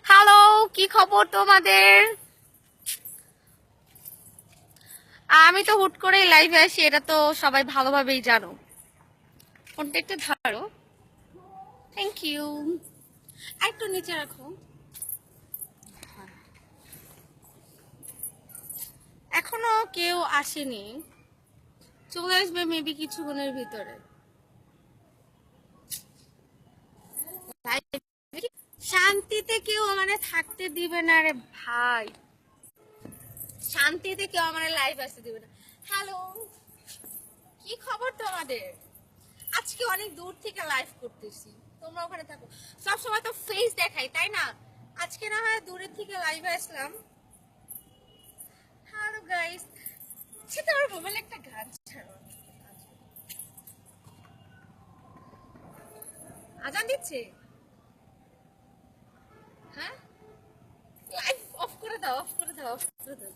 Hello, কি খবর তোমাদের? আমি তো হুট করে লাইভে আসি, এটা তো সবাই ভালোভাবেই জানো। ফোনটা একটু ধরো। Thank you. একটু নিচে রাখো। এখনো কেউ আসেনি, চলে আসবে মেবি কিছুক্ষণের ভিতরে। শান্তিতে কেউ মানে থাকতে দিবে না রে ভাই, শান্তিতে কেউ আমার লাইভ আসতে দিবে না। হ্যালো, কি খবর তোমাদের? আজকে অনেক দূর থেকে লাইভ করতেছি, তোমরা ওখানে থাকো। সবসময় তো ফেস দেখাই, তাই না? আজকে না হয় দূরের থেকে লাইভে আসলাম। হ্যালো গাইস, সেটা আমার মোবাইলে একটা গান ছাড়ো। আজান দিচ্ছে। হ্যাঁ, লাইভ অফ করে দাও, অফ করে দাও, অফ করে দাও।